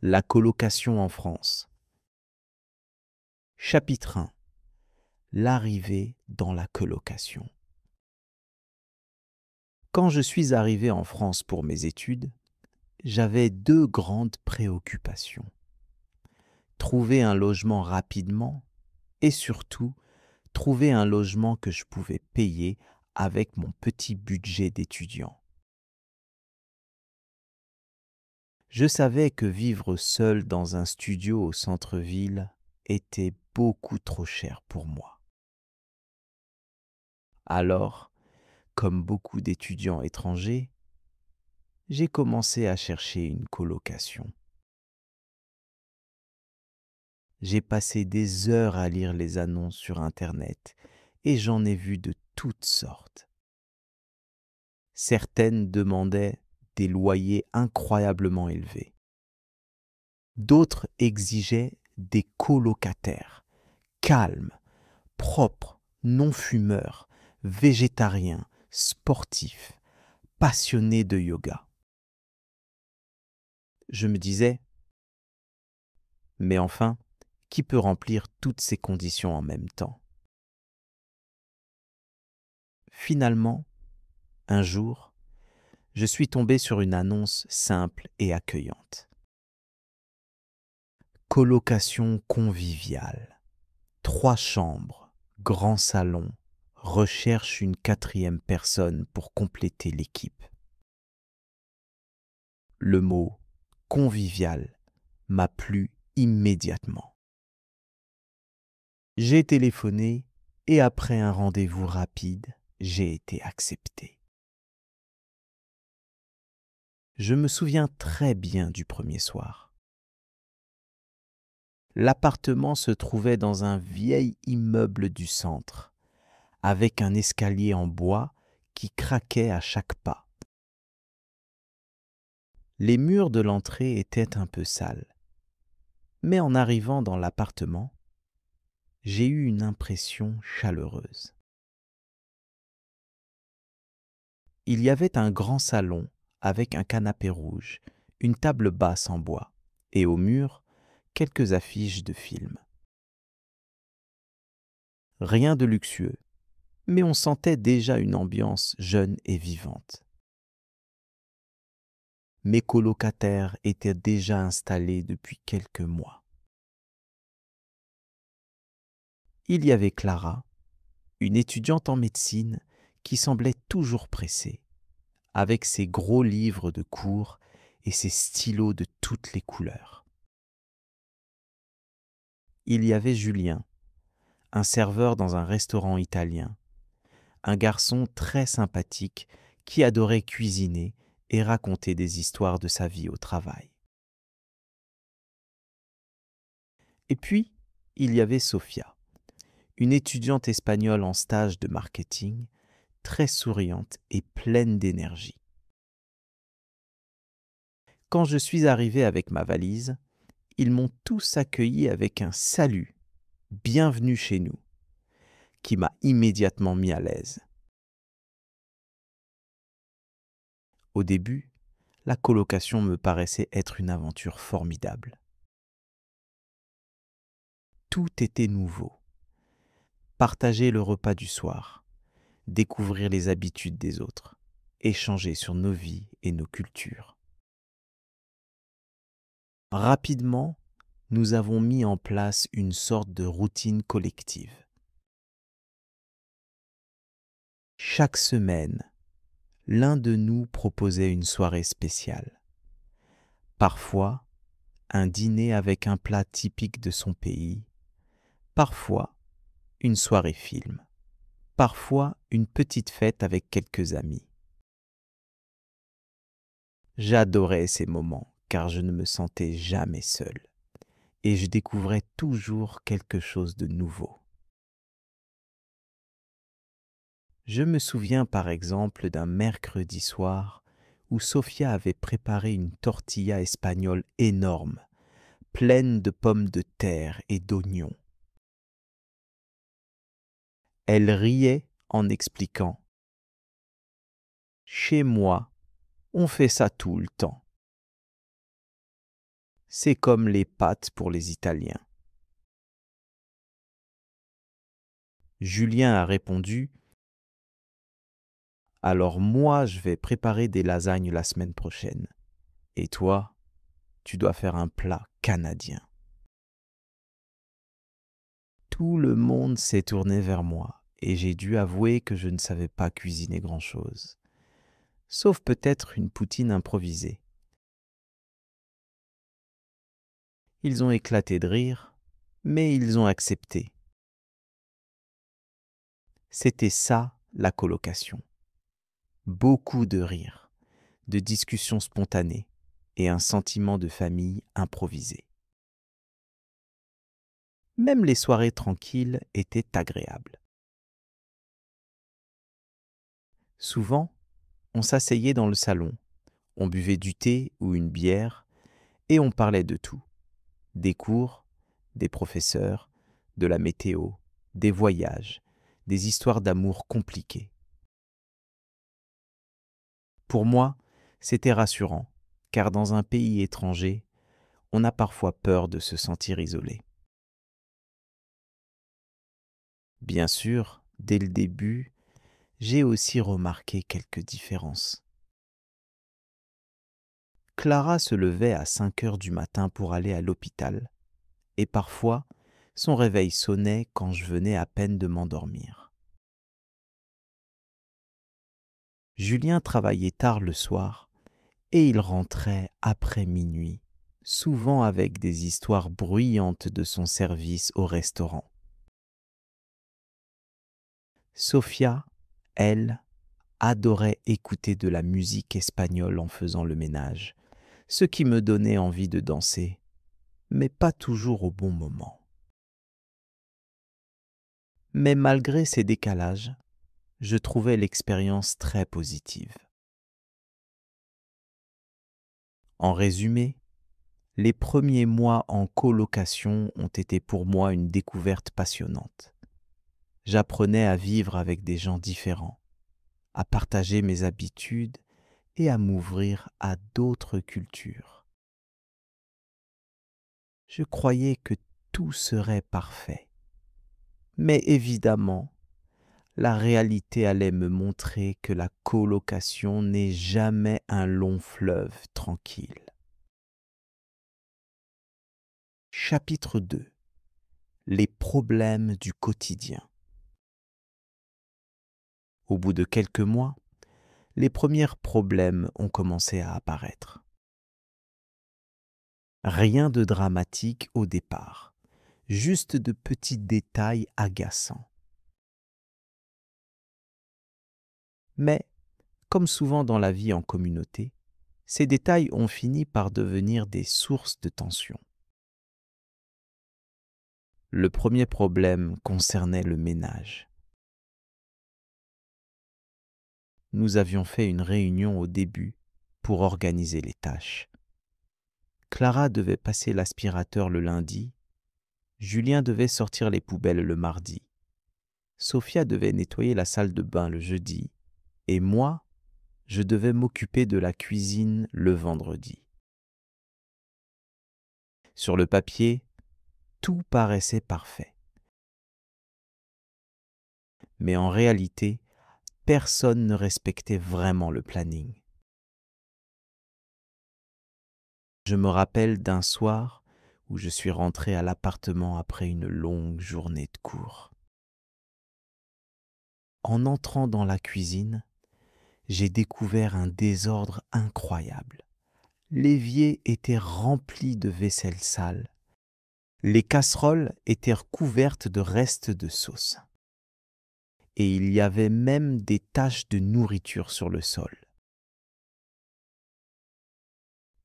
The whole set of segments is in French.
La colocation en France. Chapitre 1. L'arrivée dans la colocation. Quand je suis arrivé en France pour mes études, j'avais deux grandes préoccupations. Trouver un logement rapidement et surtout, trouver un logement que je pouvais payer avec mon petit budget d'étudiant. Je savais que vivre seul dans un studio au centre-ville était beaucoup trop cher pour moi. Alors, comme beaucoup d'étudiants étrangers, j'ai commencé à chercher une colocation. J'ai passé des heures à lire les annonces sur Internet et j'en ai vu de toutes sortes. Certaines demandaient des loyers incroyablement élevés. D'autres exigeaient des colocataires, calmes, propres, non-fumeurs, végétariens, sportifs, passionnés de yoga. Je me disais, mais enfin, qui peut remplir toutes ces conditions en même temps? Finalement, un jour, je suis tombé sur une annonce simple et accueillante. Colocation conviviale. 3 chambres, grand salon, recherche une 4e personne pour compléter l'équipe. Le mot convivial m'a plu immédiatement. J'ai téléphoné et après un rendez-vous rapide, j'ai été accepté. Je me souviens très bien du premier soir. L'appartement se trouvait dans un vieil immeuble du centre, avec un escalier en bois qui craquait à chaque pas. Les murs de l'entrée étaient un peu sales, mais en arrivant dans l'appartement, j'ai eu une impression chaleureuse. Il y avait un grand salon avec un canapé rouge, une table basse en bois, et au mur, quelques affiches de films. Rien de luxueux, mais on sentait déjà une ambiance jeune et vivante. Mes colocataires étaient déjà installés depuis quelques mois. Il y avait Clara, une étudiante en médecine qui semblait toujours pressée, avec ses gros livres de cours et ses stylos de toutes les couleurs. Il y avait Julien, un serveur dans un restaurant italien, un garçon très sympathique qui adorait cuisiner et raconter des histoires de sa vie au travail. Et puis, il y avait Sofia, une étudiante espagnole en stage de marketing, très souriante et pleine d'énergie. Quand je suis arrivé avec ma valise, ils m'ont tous accueilli avec un salut, bienvenue chez nous, qui m'a immédiatement mis à l'aise. Au début, la colocation me paraissait être une aventure formidable. Tout était nouveau. Partager le repas du soir, découvrir les habitudes des autres, échanger sur nos vies et nos cultures. Rapidement, nous avons mis en place une sorte de routine collective. Chaque semaine, l'un de nous proposait une soirée spéciale. Parfois, un dîner avec un plat typique de son pays. Parfois, une soirée film. Parfois, une petite fête avec quelques amis. J'adorais ces moments car je ne me sentais jamais seul et je découvrais toujours quelque chose de nouveau. Je me souviens par exemple d'un mercredi soir où Sofia avait préparé une tortilla espagnole énorme, pleine de pommes de terre et d'oignons. Elle riait en expliquant: « Chez moi, on fait ça tout le temps. » C'est comme les pâtes pour les Italiens. Julien a répondu: alors moi, je vais préparer des lasagnes la semaine prochaine. Et toi, tu dois faire un plat canadien. Tout le monde s'est tourné vers moi et j'ai dû avouer que je ne savais pas cuisiner grand-chose. Sauf peut-être une poutine improvisée. Ils ont éclaté de rire, mais ils ont accepté. C'était ça, la colocation. Beaucoup de rires, de discussions spontanées et un sentiment de famille improvisé. Même les soirées tranquilles étaient agréables. Souvent, on s'asseyait dans le salon, on buvait du thé ou une bière et on parlait de tout. Des cours, des professeurs, de la météo, des voyages, des histoires d'amour compliquées. Pour moi, c'était rassurant, car dans un pays étranger, on a parfois peur de se sentir isolé. Bien sûr, dès le début, j'ai aussi remarqué quelques différences. Clara se levait à 5 heures du matin pour aller à l'hôpital, et parfois, son réveil sonnait quand je venais à peine de m'endormir. Julien travaillait tard le soir, et il rentrait après minuit, souvent avec des histoires bruyantes de son service au restaurant. Sofia, elle, adorait écouter de la musique espagnole en faisant le ménage, ce qui me donnait envie de danser, mais pas toujours au bon moment. Mais malgré ces décalages, je trouvais l'expérience très positive. En résumé, les premiers mois en colocation ont été pour moi une découverte passionnante. J'apprenais à vivre avec des gens différents, à partager mes habitudes et à m'ouvrir à d'autres cultures. Je croyais que tout serait parfait. Mais évidemment, la réalité allait me montrer que la colocation n'est jamais un long fleuve tranquille. Chapitre 2. Les problèmes du quotidien. Au bout de quelques mois, les premiers problèmes ont commencé à apparaître. Rien de dramatique au départ, juste de petits détails agaçants. Mais, comme souvent dans la vie en communauté, ces détails ont fini par devenir des sources de tension. Le premier problème concernait le ménage. Nous avions fait une réunion au début pour organiser les tâches. Clara devait passer l'aspirateur le lundi, Julien devait sortir les poubelles le mardi, Sophia devait nettoyer la salle de bain le jeudi, et moi, je devais m'occuper de la cuisine le vendredi. Sur le papier, tout paraissait parfait. Mais en réalité, personne ne respectait vraiment le planning. Je me rappelle d'un soir où je suis rentré à l'appartement après une longue journée de cours. En entrant dans la cuisine, j'ai découvert un désordre incroyable. L'évier était rempli de vaisselle sale. Les casseroles étaient recouvertes de restes de sauce. Et il y avait même des taches de nourriture sur le sol.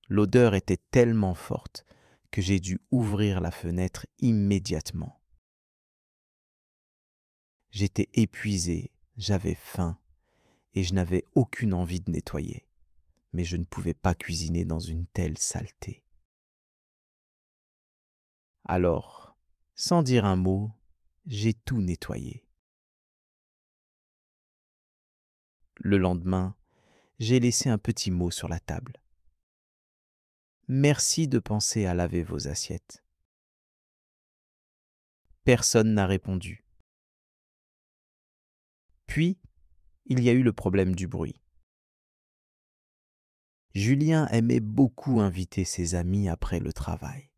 L'odeur était tellement forte que j'ai dû ouvrir la fenêtre immédiatement. J'étais épuisé, j'avais faim et je n'avais aucune envie de nettoyer. Mais je ne pouvais pas cuisiner dans une telle saleté. Alors, sans dire un mot, j'ai tout nettoyé. Le lendemain, j'ai laissé un petit mot sur la table. Merci de penser à laver vos assiettes. » Personne n'a répondu. Puis, il y a eu le problème du bruit. Julien aimait beaucoup inviter ses amis après le travail.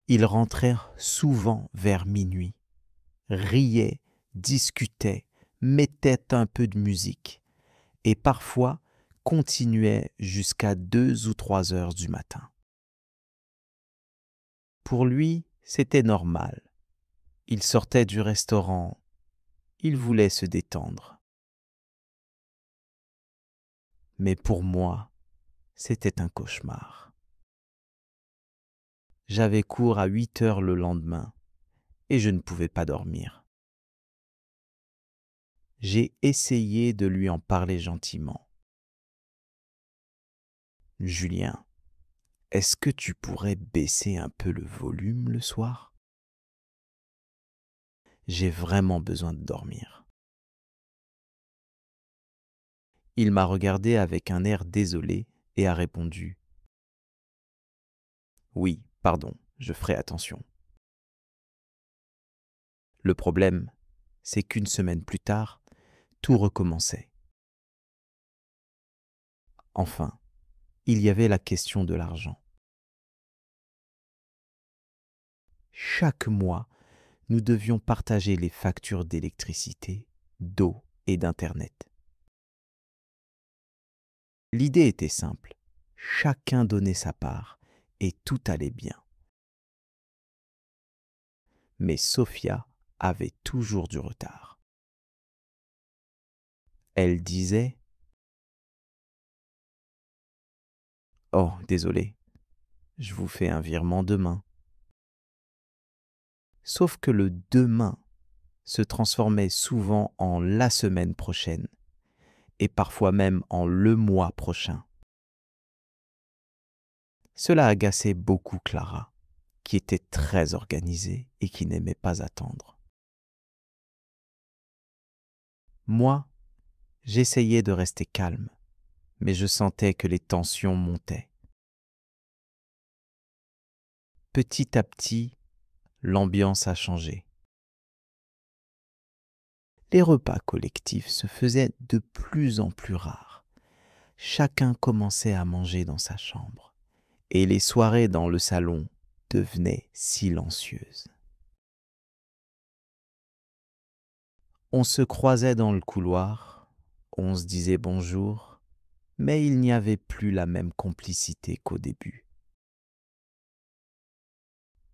Ils rentrèrent souvent vers minuit, riaient, discutaient, mettaient un peu de musique et parfois continuaient jusqu'à 2 ou 3 heures du matin. Pour lui, c'était normal. Il sortait du restaurant, il voulait se détendre. Mais pour moi, c'était un cauchemar. J'avais cours à 8 heures le lendemain et je ne pouvais pas dormir. J'ai essayé de lui en parler gentiment. « Julien, est-ce que tu pourrais baisser un peu le volume le soir ? J'ai vraiment besoin de dormir. » Il m'a regardé avec un air désolé et a répondu : « Oui, pardon, je ferai attention. » Le problème, c'est qu'une semaine plus tard, tout recommençait. Enfin, il y avait la question de l'argent. Chaque mois, nous devions partager les factures d'électricité, d'eau et d'Internet. L'idée était simple, chacun donnait sa part et tout allait bien. Mais Sophia avait toujours du retard. Elle disait : « Oh, désolé, je vous fais un virement demain. » Sauf que le demain se transformait souvent en la semaine prochaine et parfois même en le mois prochain. Cela agaçait beaucoup Clara, qui était très organisée et qui n'aimait pas attendre. Moi, j'essayais de rester calme, mais je sentais que les tensions montaient. Petit à petit, l'ambiance a changé. Les repas collectifs se faisaient de plus en plus rares. Chacun commençait à manger dans sa chambre et les soirées dans le salon devenaient silencieuses. On se croisait dans le couloir, on se disait bonjour, mais il n'y avait plus la même complicité qu'au début.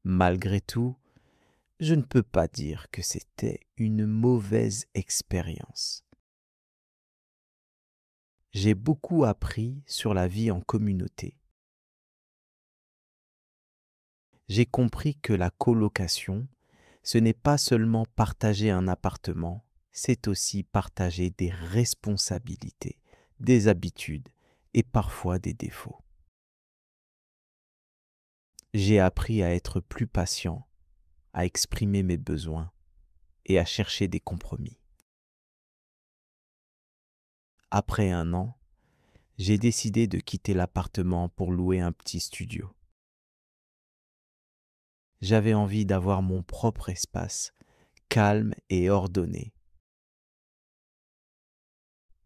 Malgré tout, je ne peux pas dire que c'était une mauvaise expérience. J'ai beaucoup appris sur la vie en communauté. J'ai compris que la colocation, ce n'est pas seulement partager un appartement, c'est aussi partager des responsabilités, des habitudes et parfois des défauts. J'ai appris à être plus patient, à exprimer mes besoins et à chercher des compromis. Après 1 an, j'ai décidé de quitter l'appartement pour louer un petit studio. J'avais envie d'avoir mon propre espace, calme et ordonné.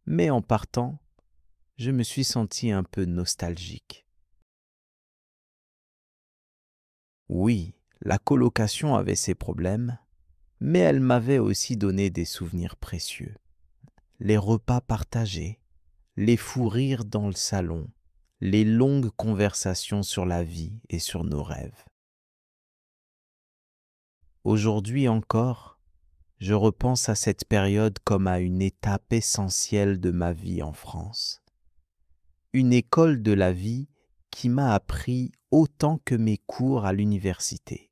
Mais en partant, je me suis senti un peu nostalgique. Oui, la colocation avait ses problèmes, mais elle m'avait aussi donné des souvenirs précieux. Les repas partagés, les fous rires dans le salon, les longues conversations sur la vie et sur nos rêves. Aujourd'hui encore, je repense à cette période comme à une étape essentielle de ma vie en France. Une école de la vie qui m'a appris autant que mes cours à l'université.